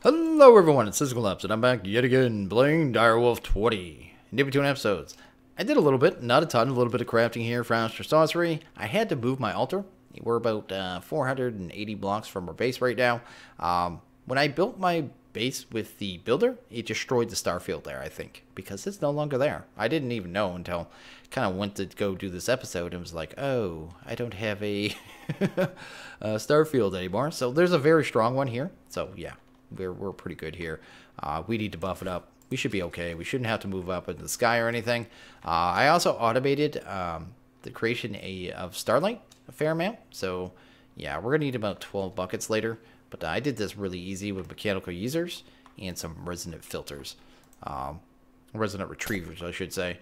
Hello everyone, it's Systemcollapse, and I'm back yet again playing Direwolf20. In between episodes, I did a little bit, not a ton, a little bit of crafting here for Astral Sorcery. I had to move my altar. We're about 480 blocks from our base right now. When I built my base with the builder, it destroyed the starfield there, I think, because it's no longer there. I didn't even know until kind of went to go do this episode and was like, oh, I don't have a starfield anymore. So there's a very strong one here, so yeah. We're pretty good here. We need to buff it up. We should be okay. We shouldn't have to move up into the sky or anything. I also automated the creation of Starlight a fair amount. So yeah, we're going to need about 12 buckets later. But I did this really easy with mechanical users and some resonant filters. Resonant retrievers, I should say.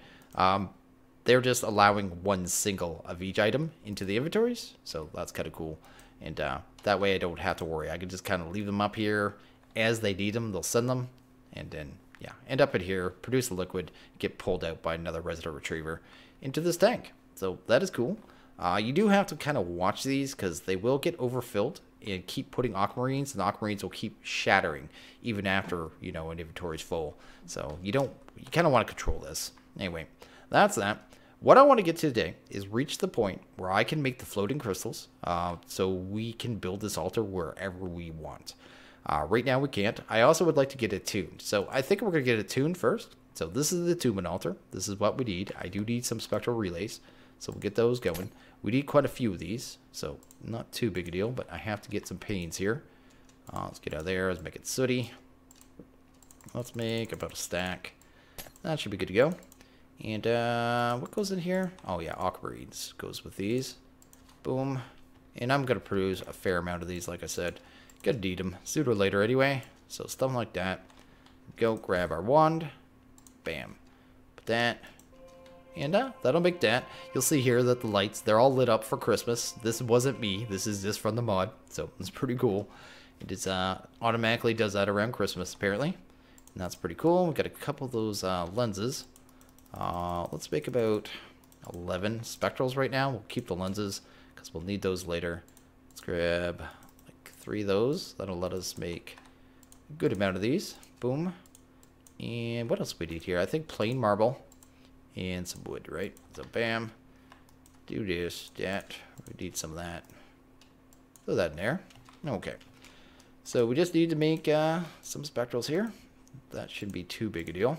They're just allowing one single of each item into the inventories. So that's kind of cool. And that way I don't have to worry. I can just kind of leave them up here. As they need them, they'll send them. And then, yeah, end up in here, produce a liquid, get pulled out by another resident retriever into this tank. So that is cool. You do have to kind of watch these because they will get overfilled and keep putting aquamarines, and the aquamarines will keep shattering even after, you know, an inventory is full. So you kind of want to control this. Anyway, that's that. What I want to get to today is reach the point where I can make the floating crystals so we can build this altar wherever we want. Right now we can't. I also would like to get it tuned. So I think we're going to get it tuned first. So this is the Tumen Altar. This is what we need. I do need some Spectral Relays. So we'll get those going. We need quite a few of these. So not too big a deal, but I have to get some panes here. Let's get out of there. Let's make it sooty. Let's make about a stack. That should be good to go. And what goes in here? Oh yeah, aquamarines goes with these. Boom. And I'm going to produce a fair amount of these, like I said. Gotta need them sooner or later anyway. So stuff like that. Go grab our wand. Bam. Put that. And that'll make that. You'll see here that the lights, they're all lit up for Christmas. This wasn't me. This is just from the mod. So it's pretty cool. It is, automatically does that around Christmas, apparently. And that's pretty cool. We've got a couple of those lenses. Let's make about 11 spectrals right now. We'll keep the lenses because we'll need those later. Let's grab like 3 of those. That'll let us make a good amount of these. Boom. And what else we need here? I think plain marble and some wood, right? So bam. Do this, that. We need some of that. Throw that in there. Okay. So we just need to make some spectrals here. That shouldn't be too big a deal.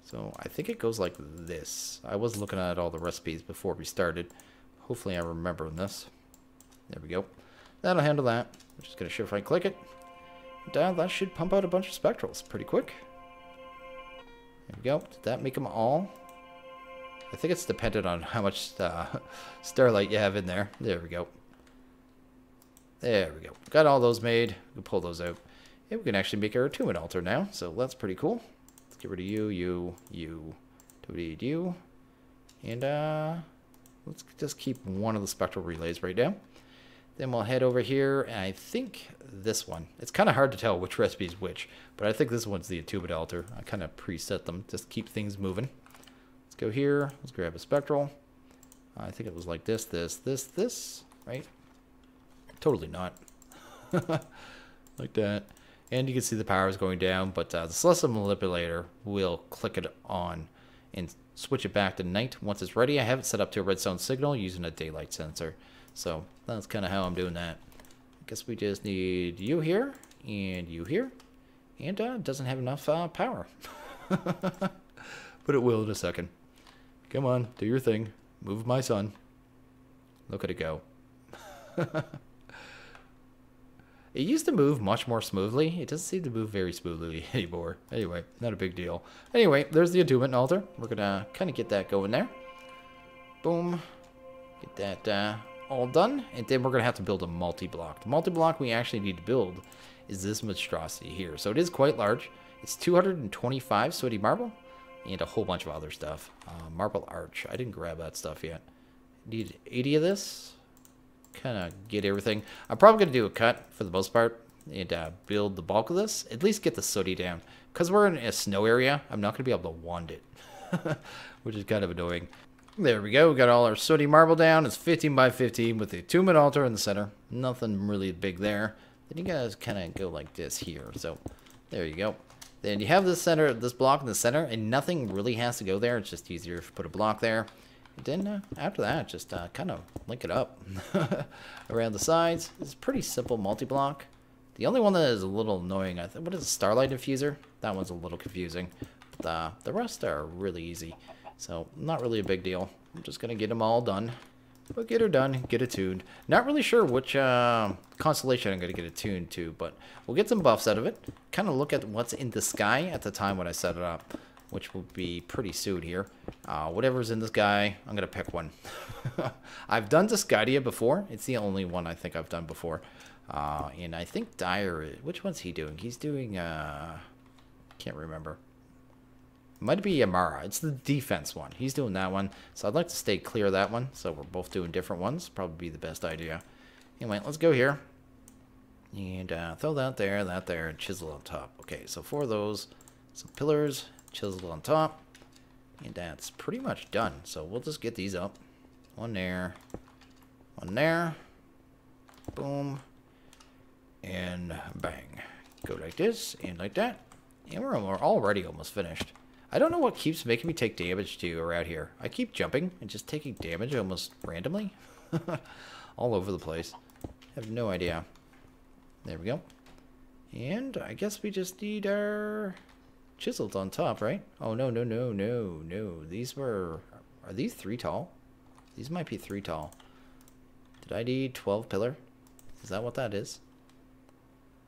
So I think it goes like this. I was looking at all the recipes before we started. Hopefully I remember this. There we go. That'll handle that. I'm just going to shift right click it. And that should pump out a bunch of spectrals pretty quick. There we go. Did that make them all? I think it's dependent on how much starlight you have in there. There we go. There we go. Got all those made. We can pull those out. And we can actually make our Tumen Altar now. So that's pretty cool. Get rid of you. Delete you. And let's just keep one of the Spectral Relays right now. Then we'll head over here, and I think this one. It's kind of hard to tell which recipe is which, but I think this one's the Attunement Altar. I kind of preset them, just keep things moving. Let's go here. Let's grab a Spectral. I think it was like this, right? Totally not. Like that. And you can see the power is going down, but the Celestial Manipulator will click it on and switch it back to night once it's ready. I have it set up to a redstone signal using a daylight sensor. So that's kind of how I'm doing that. I guess we just need you here and you here. And it doesn't have enough power. But it will in a second. Come on, do your thing. Move my son. Look at it go. It used to move much more smoothly. It doesn't seem to move very smoothly anymore. Anyway, not a big deal. Anyway, there's the Attunement Altar. We're going to kind of get that going there. Boom. Get that all done. And then we're going to have to build a multi-block. The multi-block we actually need to build is this monstrosity here. So it is quite large. It's 225 sooty marble and a whole bunch of other stuff. Marble arch. I didn't grab that stuff yet. Need 80 of this. Kind of get everything. I'm probably going to do a cut for the most part and build the bulk of this. At least get the sooty down. Because we're in a snow area, I'm not going to be able to wand it. Which is kind of annoying. There we go. We got all our sooty marble down. It's 15 by 15 with the Tumen Altar in the center. Nothing really big there. Then you guys kind of go like this here. So there you go. Then you have this block in the center, and nothing really has to go there. It's just easier if you put a block there. And then after that, just kind of link it up around the sides. It's pretty simple multi-block. The only one that is a little annoying, I think, what is a Starlight Diffuser? That one's a little confusing. But the rest are really easy. So not really a big deal. I'm just going to get them all done. But get her done, get attuned. Not really sure which constellation I'm going to get attuned to, but we'll get some buffs out of it. Kind of look at what's in the sky at the time when I set it up, which will be pretty soon here. Whatever's in the sky, I'm going to pick one. I've done Disguidia before. It's the only one I think I've done before. And I think which one's he doing? He's doing, can't remember. Might be Amara. It's the defense one. He's doing that one. So I'd like to stay clear of that one. So we're both doing different ones. Probably be the best idea. Anyway, let's go here. And throw that there, and chisel on top. Okay, so for those, some pillars, chisel on top. And that's pretty much done. So we'll just get these up. One there. One there. Boom. And bang. Go like this and like that. And we're already almost finished. I don't know what keeps making me take damage too around here. I keep jumping and just taking damage almost randomly. All over the place. I have no idea. There we go. And I guess we just need our chisels on top, right? Oh, no. These were... Are these 3 tall? These might be 3 tall. Did I need 12 pillar? Is that what that is?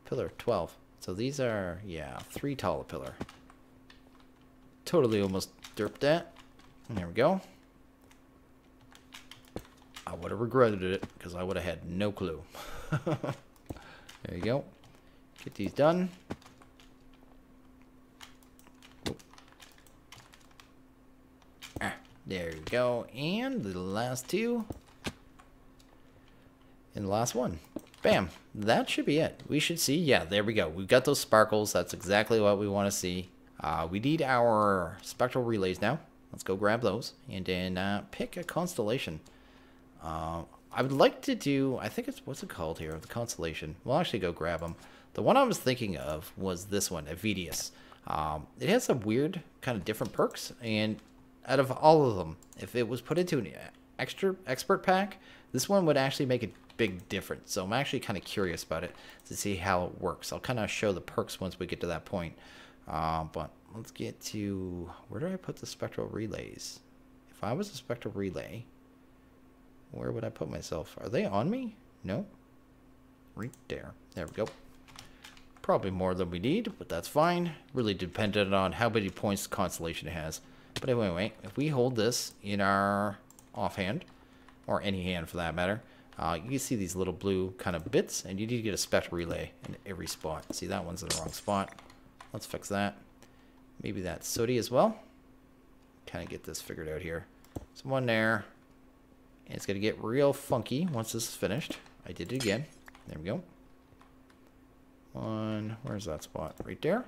Pillar, 12. So these are, yeah, 3 tall a pillar. Totally almost derped that. And there we go. I would have regretted it because I would have had no clue. There you go. Get these done. There you go. And the last 2. And the last one. Bam. That should be it. We should see. Yeah, there we go. We've got those sparkles. That's exactly what we want to see. We need our Spectral Relays now. Let's go grab those. And then pick a constellation. I would like to do... I think it's... What's it called here? The constellation. We'll actually go grab them. The one I was thinking of was this one, Avidius. It has some weird kind of different perks. And out of all of them, if it was put into an expert pack, this one would actually make a big difference. So I'm actually kind of curious about it to see how it works. I'll kind of show the perks once we get to that point. But let's get to... Where do I put the Spectral Relays? If I was a Spectral Relay, where would I put myself? Are they on me? No? Right there. There we go. Probably more than we need, but that's fine. Really dependent on how many points the constellation has. But anyway, if we hold this in our offhand, or any hand for that matter, you can see these little blue kind of bits, and you need to get a Spectral Relay in every spot. See, that one's in the wrong spot. Let's fix that. Maybe that's sooty as well. Kind of get this figured out here. So one there. And it's going to get real funky once this is finished. I did it again. There we go. One. Where's that spot? Right there.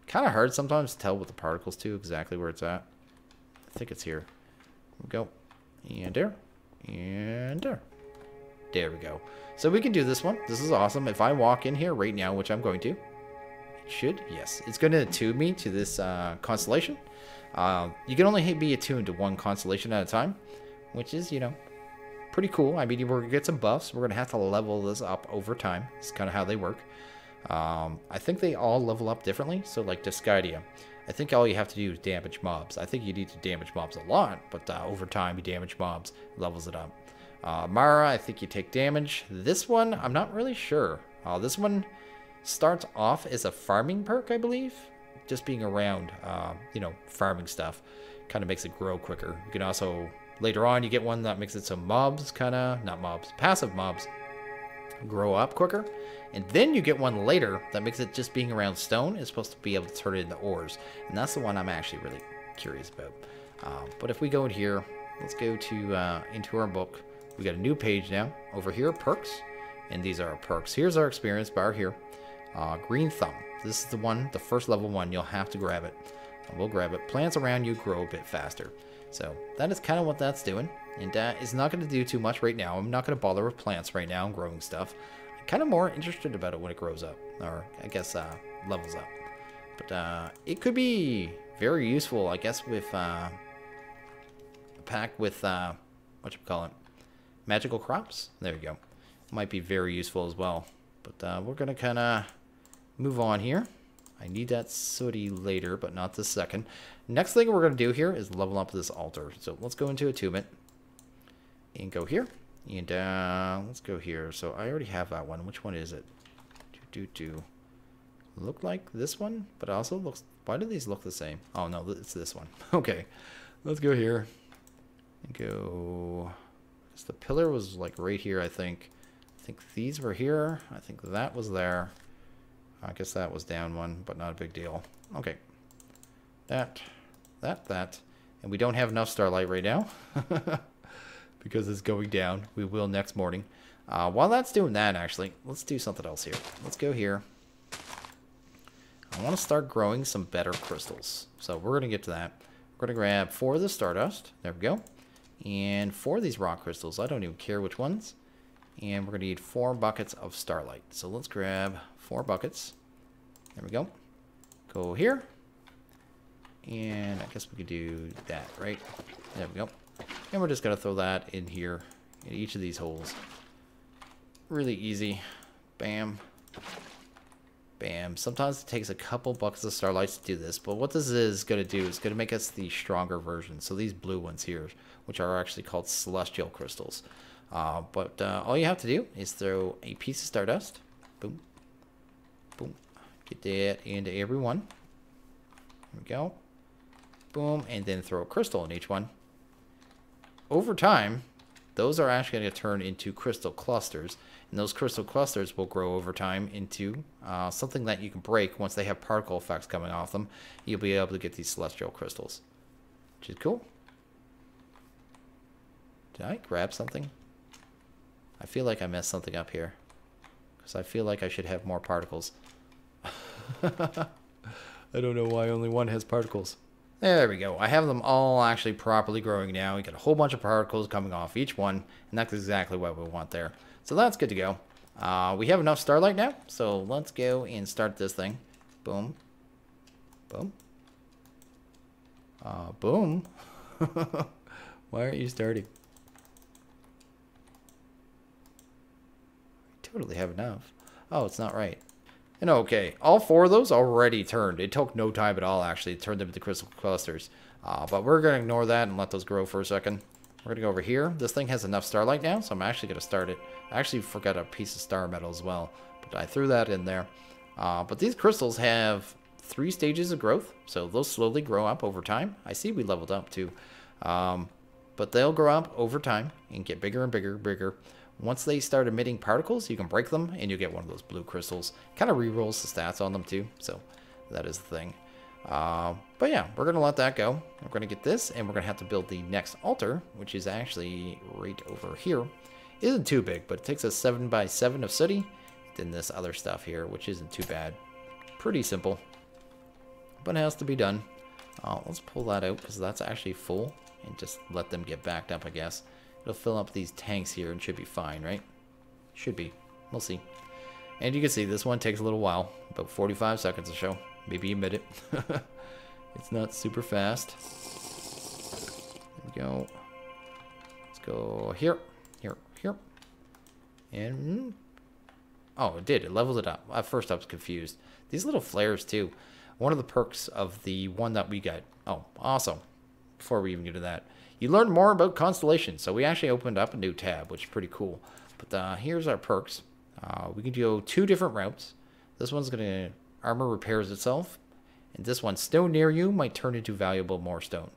Kind of hard sometimes to tell with the particles too exactly where it's at. I think it's here. There we go. And there. And there. There we go. So we can do this one. This is awesome. If I walk in here right now, which I'm going to. Should, yes, it's going to attune me to this constellation. You can only be attuned to one constellation at a time, which is, you know, pretty cool. I mean, we're going to get some buffs. We're going to have to level this up over time. It's kind of how they work. I think they all level up differently. So like Disguidia, I think all you have to do is damage mobs. I think you need to damage mobs a lot, but over time you damage mobs, levels it up. Mara, I think you take damage. This one, I'm not really sure. This one starts off as a farming perk, I believe. Just being around, you know, farming stuff kind of makes it grow quicker. You can also, later on, you get one that makes it so mobs kind of, not mobs, passive mobs grow up quicker. And then you get one later that makes it just being around stone is supposed to be able to turn it into ores. And that's the one I'm actually really curious about. But if we go in here, let's go to into our book. We got a new page now. Over here, perks. And these are our perks. Here's our experience bar here. Green Thumb. This is the one, the first level one. You'll have to grab it. We'll grab it. Plants around you grow a bit faster. So that is kind of what that's doing. And it's not going to do too much right now. I'm not going to bother with plants right now and growing stuff. I kind of more interested about it when it grows up, or I guess levels up. But it could be very useful, I guess, with a pack with magical crops. There you go. Might be very useful as well. But we're gonna kind of move on here. I need that sooty later, but not this second. Next thing we're gonna do here is level up this altar. So let's go into Attunement and go here. And let's go here. So I already have that one. Which one is it? Look like this one, but also looks. Why do these look the same? Oh no, it's this one. Okay, let's go here and go. The pillar was like right here, I think. I think these were here. I think that was there. I guess that was down one, but not a big deal. Okay, that, and we don't have enough starlight right now. Because it's going down. We will next morning. While that's doing that, actually, let's do something else here. Let's go here. I want to start growing some better crystals. So we're going to get to that. We're going to grab 4 of the stardust. There we go. And 4 of these rock crystals. I don't even care which ones. And we're going to need 4 buckets of starlight. So let's grab 4 buckets. There we go. Go here. And I guess we could do that, right? There we go. And we're just going to throw that in here, in each of these holes. Really easy. Bam. Bam. Sometimes it takes a couple buckets of starlights to do this, but what this is going to do is going to make us the stronger version. So these blue ones here, which are actually called celestial crystals. But all you have to do is throw a piece of stardust. Boom. Boom. Get that into every one. There we go. Boom. And then throw a crystal in each one. Over time, those are actually going to turn into crystal clusters, and those crystal clusters will grow over time into something that you can break once they have particle effects coming off them. You'll be able to get these celestial crystals, which is cool. Did I grab something? I feel like I messed something up here, because I feel like I should have more particles. I don't know why only one has particles. There we go. I have them all actually properly growing now. We got a whole bunch of particles coming off each one, and that's exactly what we want there. So that's good to go. We have enough starlight now, so let's go and start this thing. Boom. Boom. Boom. Why aren't you starting? I totally have enough. Oh, it's not right. And okay, all 4 of those already turned. It took no time at all, actually, to turn them into crystal clusters. But we're going to ignore that and let those grow for a second. We're going to go over here. This thing has enough starlight now, so I'm actually going to start it. I actually forgot a piece of star metal as well, but I threw that in there. But these crystals have 3 stages of growth, so they'll slowly grow up over time. I see we leveled up, too. But they'll grow up over time and get bigger and bigger and bigger. Once they start emitting particles, you can break them, and you get one of those blue crystals. Kind of re-rolls the stats on them, too, so that is the thing. But yeah, we're going to let that go. We're going to get this, and we're going to have to build the next altar, which is actually right over here. It isn't too big, but it takes us 7 by 7 of sooty. Then this other stuff here, which isn't too bad. Pretty simple, but it has to be done. Let's pull that out, because that's actually full, and just let them get backed up, I guess. It'll fill up these tanks here and should be fine, right? Should be. We'll see. And you can see this one takes a little while. About 45 seconds or so. Maybe a minute. It's not super fast. There we go. Let's go here. Here. Here. And... oh, it did. It leveled it up. At first I was confused. These little flares too. One of the perks of the one that we got. Oh, awesome. Before we even get to that. You learn more about constellations. So we actually opened up a new tab, which is pretty cool. But here's our perks. We can go 2 different routes. This one's going to armor repairs itself. And this one, stone near you might turn into more stone.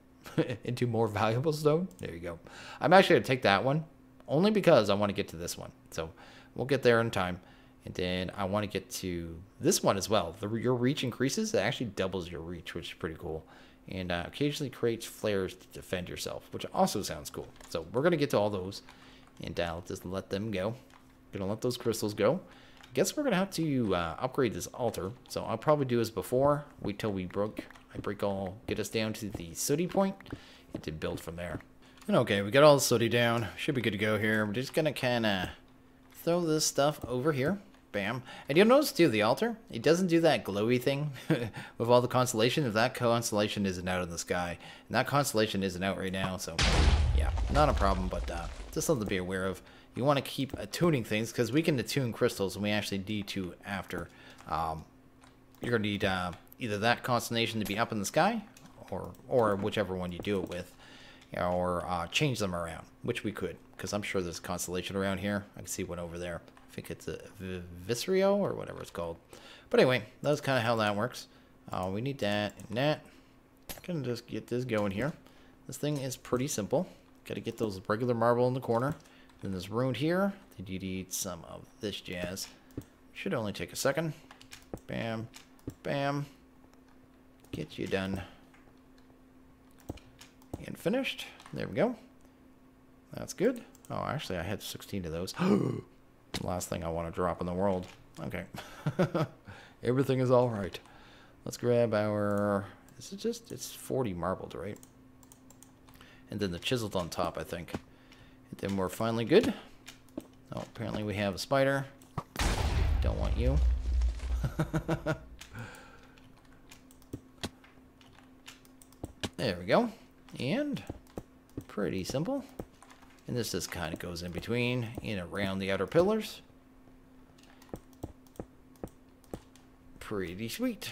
Into more valuable stone? There you go. I'm actually going to take that one. Only because I want to get to this one. So we'll get there in time. And then I want to get to this one as well. Your reach increases. It actually doubles your reach, which is pretty cool. And occasionally creates flares to defend yourself, which also sounds cool. So we're going to get to all those, and I'll just let them go. Going to let those crystals go. Guess we're going to have to upgrade this altar. So I'll probably do as before. Wait till get us down to the sooty point, and to build from there. And okay, we got all the sooty down. Should be good to go here. We're just going to kind of throw this stuff over here. Bam. And you'll notice too, the altar, it doesn't do that glowy thing with all the constellation. If that constellation isn't out in the sky, and that constellation isn't out right now, so yeah, not a problem, but just something to be aware of. You want to keep attuning things, because we can attune crystals, and we actually need to after. You're going to need either that constellation to be up in the sky, or whichever one you do it with, or change them around, which we could, because I'm sure there's a constellation around here. I can see one over there. I think it's a Viscerio or whatever it's called. But anyway, that's kind of how that works. We need that and that. Gonna just get this going here. This thing is pretty simple. Got to get those regular marble in the corner. Then there's rune here. Then you need some of this jazz. Should only take a second. Bam, bam. Get you done. And finished. There we go. That's good. Oh, actually, I had 16 of those. Last thing I want to drop in the world. Okay. Everything is all right. Let's grab our... Is it just... It's 40 marbled, right? And then the chiseled on top, I think. And then we're finally good. Oh, apparently we have a spider. Don't want you. There we go. And pretty simple. And this just kind of goes in between and around the outer pillars. Pretty sweet.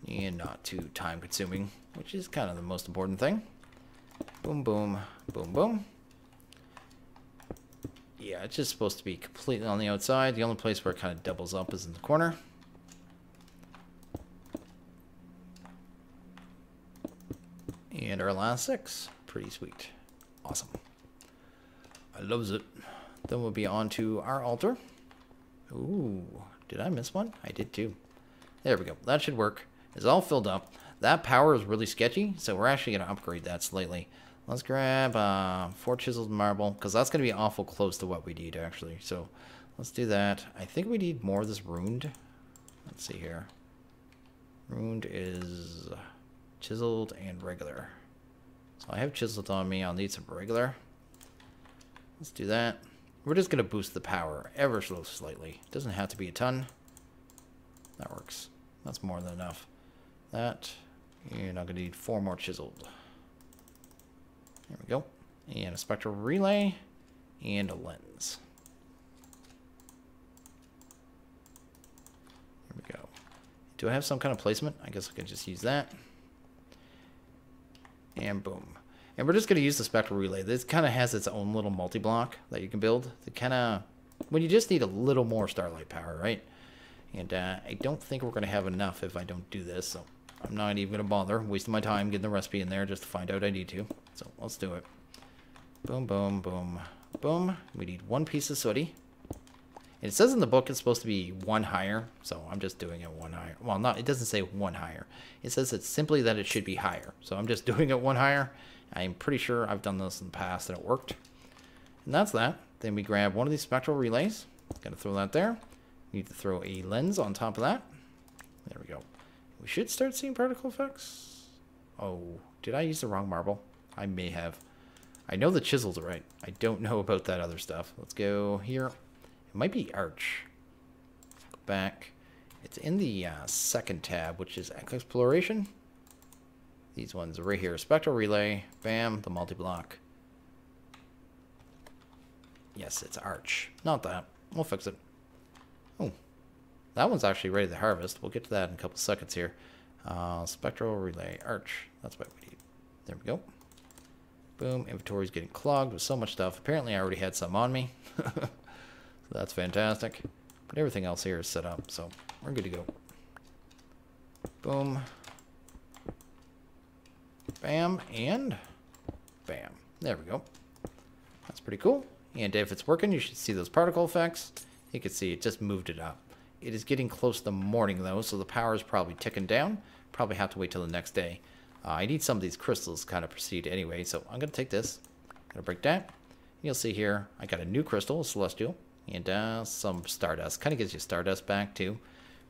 And not too time consuming, which is kind of the most important thing. Boom, boom, boom, boom. Yeah, it's just supposed to be completely on the outside. The only place where it kind of doubles up is in the corner. And our last 6. Pretty sweet. Awesome. I loves it. Then we'll be on to our altar. Ooh, did I miss one? I did too. There we go. That should work. It's all filled up. That power is really sketchy, so we're actually going to upgrade that slightly. Let's grab 4 chiseled marble, because that's going to be awful close to what we need, actually. So let's do that. I think we need more of this runed. Let's see here. Runed is chiseled and regular. So I have chiseled on me. I'll need some regular. Let's do that. We're just going to boost the power ever so slightly. It doesn't have to be a ton. That works. That's more than enough. That. And I'm going to need 4 more chiseled. There we go. And a spectral relay. And a lens. There we go. Do I have some kind of placement? I guess I can just use that. And boom. And we're just going to use the spectral relay. This kind of has its own little multi-block that you can build. It kind of, when you just need a little more starlight power, right? And I don't think we're going to have enough if I don't do this. So I'm not even going to bother wasting my time getting the recipe in there just to find out I need to. So let's do it. Boom, boom, boom, boom. We need 1 piece of sooty. And it says in the book it's supposed to be 1 higher. So I'm just doing it 1 higher. Well, not, it doesn't say 1 higher. It says it's simply that it should be higher. So I'm just doing it 1 higher. I'm pretty sure I've done this in the past and it worked. And that's that. Then we grab one of these spectral relays. Gotta throw that there. Need to throw a lens on top of that. There we go. We should start seeing particle effects. Oh, did I use the wrong marble? I may have. I know the chisel's right. I don't know about that other stuff. Let's go here. It might be arch. Back. It's in the second tab, which is exploration. These ones right here. Spectral relay. Bam. The multi-block. Yes, it's arch. Not that. We'll fix it. Oh. That one's actually ready to harvest. We'll get to that in a couple seconds here. Spectral relay. Arch. That's what we need. There we go. Boom. Inventory's getting clogged with so much stuff. Apparently I already had some on me. So that's fantastic. But everything else here is set up. So we're good to go. Boom. Bam, and bam. There we go. That's pretty cool. And if it's working, you should see those particle effects. You can see it just moved it up. It is getting close to the morning, though, so the power is probably ticking down. Probably have to wait till the next day. I need some of these crystals to kind of proceed anyway, so I'm going to take this. Going to break that. You'll see here, I got a new crystal, a celestial, and some stardust. Kind of gives you stardust back, too,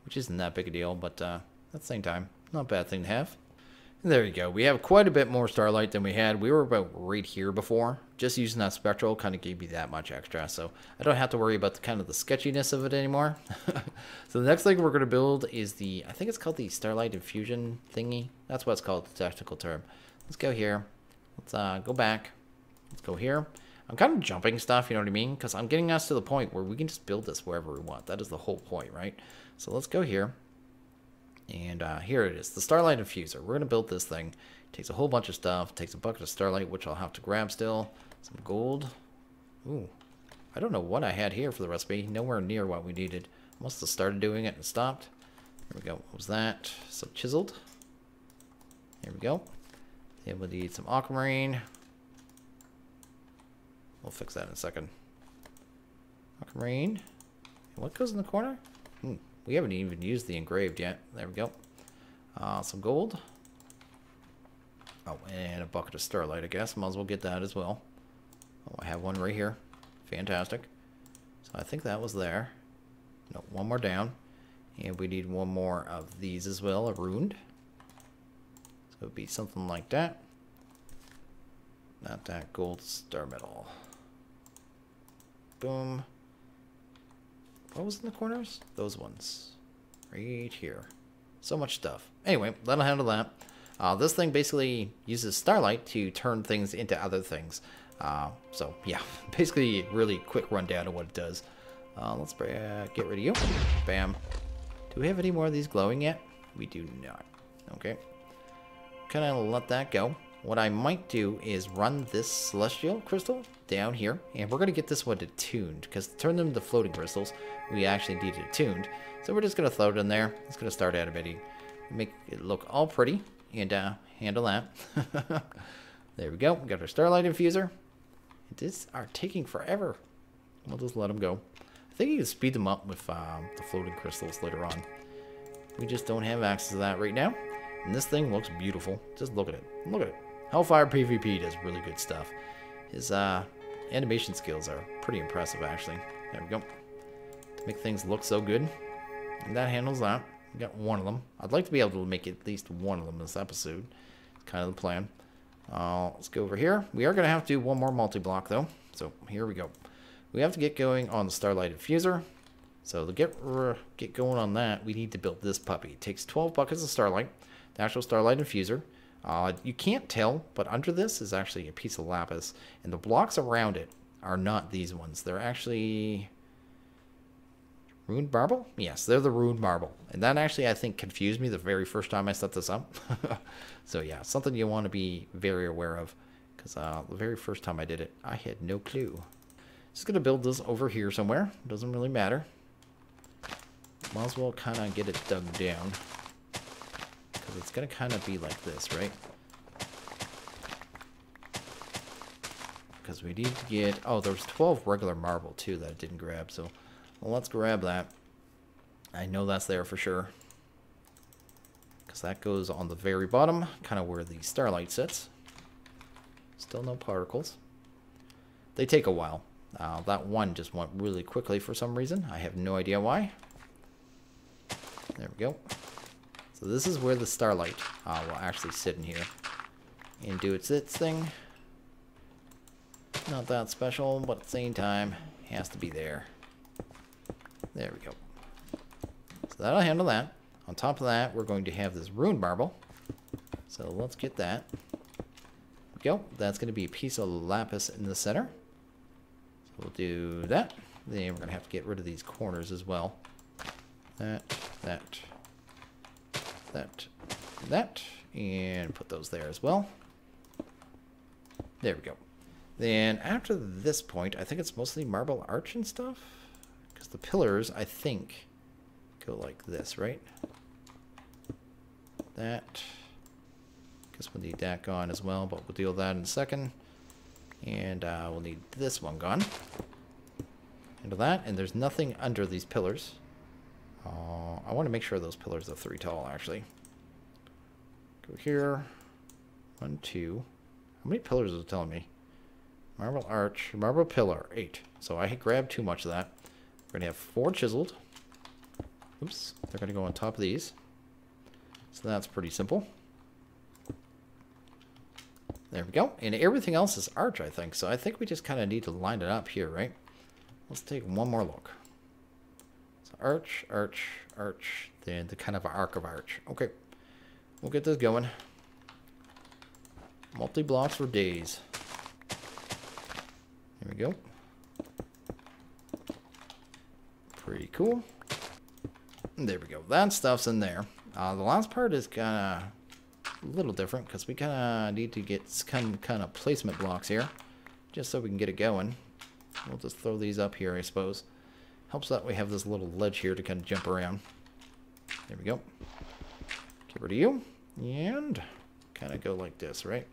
which isn't that big a deal, but at the same time, not a bad thing to have. There you go. We have quite a bit more starlight than we had. We were about right here before. Just using that spectral kind of gave me that much extra, so I don't have to worry about the kind of the sketchiness of it anymore. So the next thing we're going to build is the, I think it's called the Starlight Infusion thingy. That's what it's called, the technical term. Let's go here. Let's go back. Let's go here. I'm kind of jumping stuff, you know what I mean? Because I'm getting us to the point where we can just build this wherever we want. That is the whole point, right? So let's go here. And here it is, the Starlight Infuser. We're going to build this thing. It takes a whole bunch of stuff. Takes a bucket of starlight, which I'll have to grab still. Some gold. Ooh. I don't know what I had here for the recipe. Nowhere near what we needed. Must have started doing it and stopped. There we go. What was that? Some chiseled. There we go. Then we'll need some aquamarine. We'll fix that in a second. Aquamarine. And what goes in the corner? We haven't even used the engraved yet. There we go. Some gold. Oh, and a bucket of starlight, I guess. Might as well get that as well. Oh, I have one right here. Fantastic. So I think that was there. No, one more down. And we need one more of these as well, a runed. So it would be something like that. Not that gold star metal. Boom. What was in the corners? Those ones. Right here. So much stuff. Anyway, that'll handle that. This thing basically uses starlight to turn things into other things. So, yeah. Basically, really quick rundown of what it does. Let's get rid of you. Bam. Do we have any more of these glowing yet? We do not. Okay. Kind of let that go. What I might do is run this celestial crystal down here, and we're going to get this one attuned, because to turn them into floating crystals, we actually need it attuned. So we're just going to throw it in there. It's going to start animating, make it look all pretty, and handle that. There we go. We got our Starlight Infuser. These are taking forever. We'll just let them go. I think you can speed them up with the floating crystals later on. We just don't have access to that right now. And this thing looks beautiful. Just look at it. Look at it. Hellfire PvP does really good stuff. His animation skills are pretty impressive, actually. There we go. To make things look so good. And that handles that. We got one of them. I'd like to be able to make at least one of them this episode. It's kind of the plan. Let's go over here. We are going to have to do one more multi-block, though. So here we go. We have to get going on the Starlight Infuser. So to get going on that, we need to build this puppy. It takes 12 buckets of starlight. The actual Starlight Infuser. You can't tell, but under this is actually a piece of lapis, and the blocks around it are not these ones. They're actually Rune Marble? Yes, they're the Rune Marble. And that actually, I think, confused me the very first time I set this up. So yeah, something you want to be very aware of, because the very first time I did it, I had no clue. Just going to build this over here somewhere. Doesn't really matter. Might as well kind of get it dug down. Because it's going to kind of be like this, right? Because we need to get... Oh, there's 12 regular marble, too, that I didn't grab. So, well, let's grab that. I know that's there for sure. Because that goes on the very bottom, kind of where the starlight sits. Still no particles. They take a while. That one just went really quickly for some reason. I have no idea why. There we go. So this is where the starlight will actually sit in here and do its thing. Not that special, but at the same time, it has to be there. There we go. So that'll handle that. On top of that, we're going to have this Rune Marble. So let's get that. There we go. That's going to be a piece of lapis in the center. So we'll do that. Then we're going to have to get rid of these corners as well. That, and put those there as well. There we go. Then after this point, I think it's mostly marble arch and stuff. Because the pillars, I think, go like this, right? That. Guess we'll need that gone as well, but we'll deal with that in a second. And we'll need this one gone. Into that, and there's nothing under these pillars. I want to make sure those pillars are 3 tall, actually. Go here. 1, 2. How many pillars is it telling me? Marble arch, marble pillar, 8. So I grabbed too much of that. We're going to have 4 chiseled. Oops, they're going to go on top of these. So that's pretty simple. There we go. And everything else is arch, I think. So I think we just kind of need to line it up here, right? Let's take one more look. So arch, arch, arch. Then the kind of arc of arch. Okay. We'll get this going. Multi-blocks for days. There we go. Pretty cool. And there we go. That stuff's in there. The last part is kind of a little different because we kind of need to get some kind of placement blocks here just so we can get it going. We'll just throw these up here, I suppose. Helps that we have this little ledge here to kind of jump around. There we go. Get rid of you. And kind of go like this, right?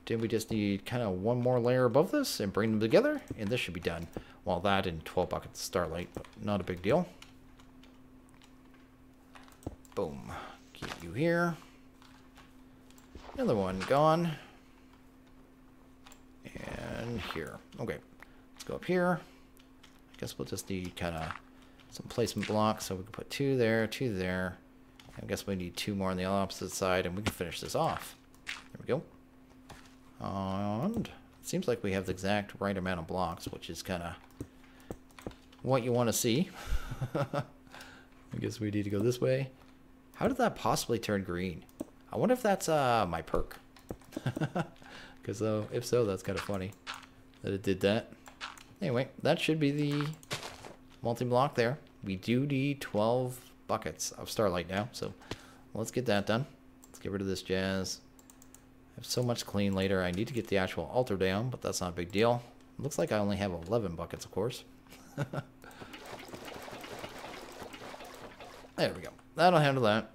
Then we just need kind of one more layer above this and bring them together, and this should be done. Well, that and 12 buckets of Starlight, but not a big deal. Boom. Get you here. Another one gone. And here. Okay. Let's go up here. I guess we'll just need kind of some placement blocks, so we can put 2 there, 2 there. I guess we need 2 more on the opposite side, and we can finish this off. There we go. And it seems like we have the exact right amount of blocks, which is kind of what you want to see. I guess we need to go this way. How did that possibly turn green? I wonder if that's my perk. Because if so, that's kind of funny that it did that. Anyway, that should be the multi-block there. We do need 12 buckets of Starlight now, so let's get that done. Let's get rid of this jazz. I have so much clean later. I need to get the actual altar down, but that's not a big deal. It looks like I only have 11 buckets, of course. There we go. That'll handle that.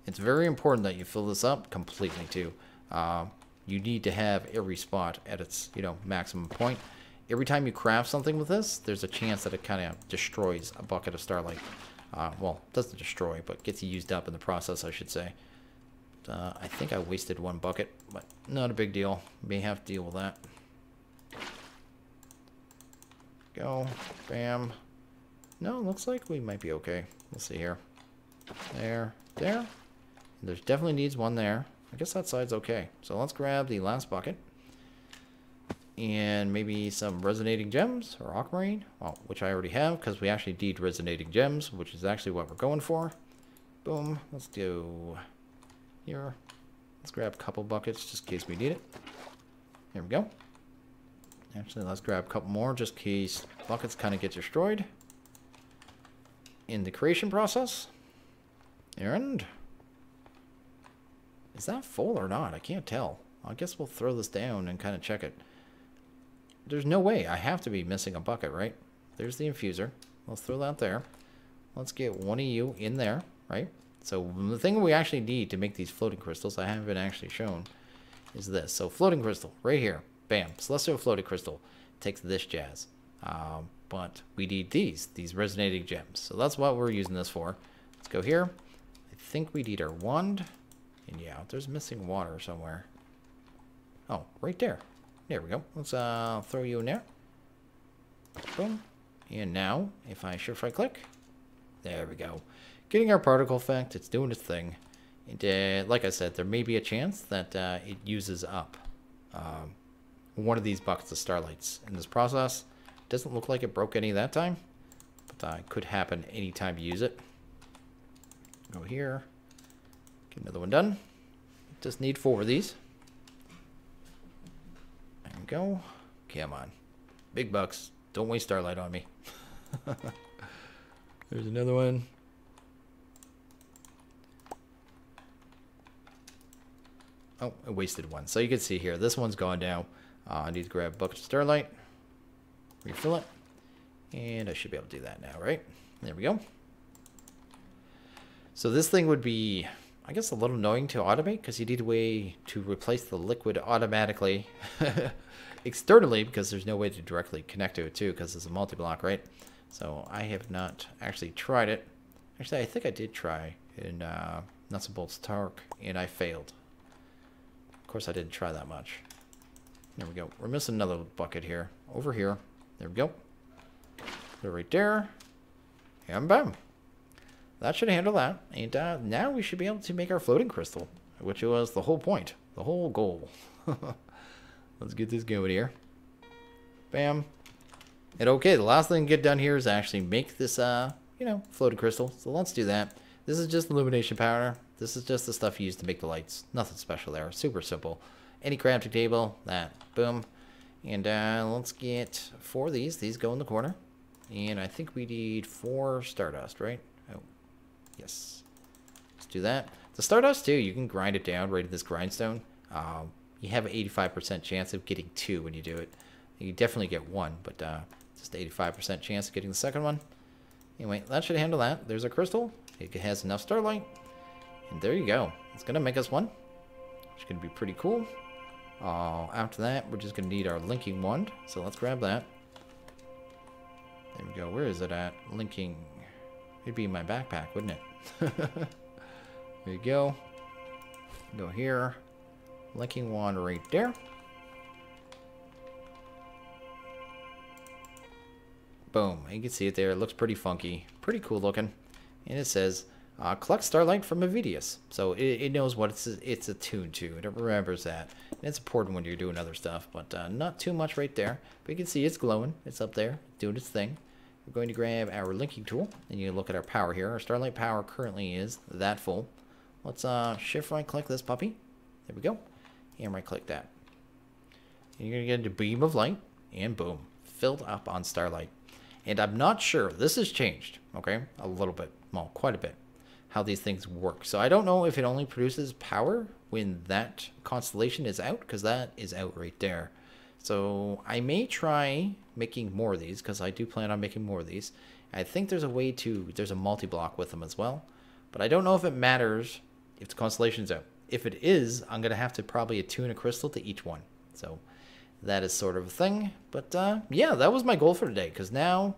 It's very important that you fill this up completely too. You need to have every spot at its, maximum point. Every time you craft something with this, there's a chance that it kind of destroys a bucket of Starlight. Well, doesn't destroy, but gets used up in the process, I should say. I think I wasted 1 bucket, but not a big deal. May have to deal with that. Go. Bam. No, looks like we might be okay. We'll see here. There. There. There's definitely needs 1 there. I guess that side's okay. So let's grab the last bucket. And maybe some resonating gems or aquamarine, well, which I already have because we actually need resonating gems, which is actually what we're going for. Boom. Let's do here. Let's grab a couple buckets just in case we need it. There we go. Actually, let's grab a couple more just in case buckets kind of get destroyed in the creation process. And is that full or not? I can't tell. I guess we'll throw this down and kind of check it. There's no way. I have to be missing a bucket, right? There's the infuser. Let's throw that there. Let's get 1 of you in there, right? So the thing we actually need to make these floating crystals, I haven't actually shown, is this. So floating crystal, right here. Bam. Celestial floating crystal takes this jazz. But we need these resonating gems. So that's what we're using this for. Let's go here. I think we need our wand. And yeah, there's missing water somewhere. Oh, right there. There we go. Let's throw you in there. Boom. And now, if I click, there we go. Getting our particle effect. It's doing its thing. And like I said, there may be a chance that it uses up one of these buckets of Starlights in this process. Doesn't look like it broke any that time, but it could happen anytime you use it. Go here. Get another one done. Just need 4 of these. There we go. Come on. Big bucks. Don't waste Starlight on me. There's another one. Oh, I wasted 1. So you can see here, this one's gone now. I need to grab a bucket of Starlight. Refill it. And I should be able to do that now, right? There we go. So this thing would be, I guess, a little annoying to automate because you need a way to replace the liquid automatically externally because there's no way to directly connect to it too because it's a multi-block, right? So I have not actually tried it. Actually, I think I did try in Nuts and Bolts Tark and I failed. Of course, I didn't try that much. There we go. We're missing another bucket here. Over here. There we go. Put it right there. And bam. that should handle that. And now we should be able to make our floating crystal, which was the whole point, the whole goal. Let's get this going here. Bam. And okay, the last thing to get done here is actually make this, you know, floating crystal. So let's do that. This is just illumination powder. This is just the stuff you use to make the lights. Nothing special there. Super simple. Any crafting table, that. Boom. And let's get 4 of these. These go in the corner. And I think we need 4 stardust, right? Oh, yes. Let's do that. The stardust, too, you can grind it down right at this grindstone. You have an 85% chance of getting 2 when you do it. You definitely get 1, but just 85% chance of getting the second one. Anyway, that should handle that. There's a crystal. It has enough starlight. And there you go. It's going to make us one. It's going to be pretty cool. After that, we're just going to need our linking wand. So let's grab that. There we go. Where is it at? Linking. It'd be in my backpack, wouldn't it? There you go. Go here. Linking wand right there. Boom. You can see it there. It looks pretty funky. Pretty cool looking. And it says, collect starlight from Avidius. So it knows what it's attuned to. It remembers that. And it's important when you're doing other stuff. But not too much right there. But you can see it's glowing. It's up there. Doing its thing. We're going to grab our linking tool. And you can look at our power here. Our starlight power currently is that full. Let's shift right click this puppy. There we go. And right click that. And you're going to get into beam of light. And boom. Filled up on starlight. And I'm not sure. This has changed, okay? A little bit. Well, quite a bit. How these things work. So I don't know if it only produces power when that constellation is out, because that is out right there. So I may try making more of these, because I do plan on making more of these. I think there's a way to, there's a multi-block with them as well. But I don't know if it matters if the constellation's out. If it is, I'm going to have to probably attune a crystal to each one. So that is sort of a thing. But yeah, that was my goal for today. Because now,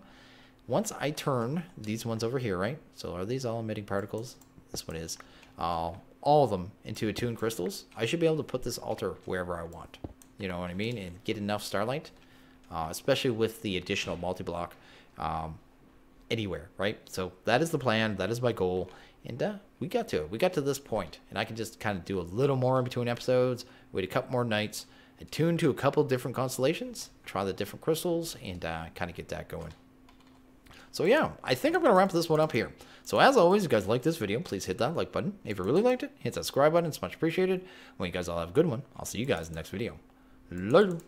once I turn these ones over here, right? So are these all emitting particles? This one is. All of them into attuned crystals. I should be able to put this altar wherever I want. You know what I mean? And get enough starlight. Especially with the additional multi-block. Anywhere, right? So that is the plan. That is my goal. And we got to it. We got to this point. And I can just kind of do a little more in between episodes. Wait a couple more nights. Attune to a couple different constellations, try the different crystals, and kind of get that going. So yeah, I think I'm going to wrap this one up here. So as always, if you guys like this video, please hit that like button. If you really liked it, hit that subscribe button. It's much appreciated. Well, you guys all have a good one. I'll see you guys in the next video. Later.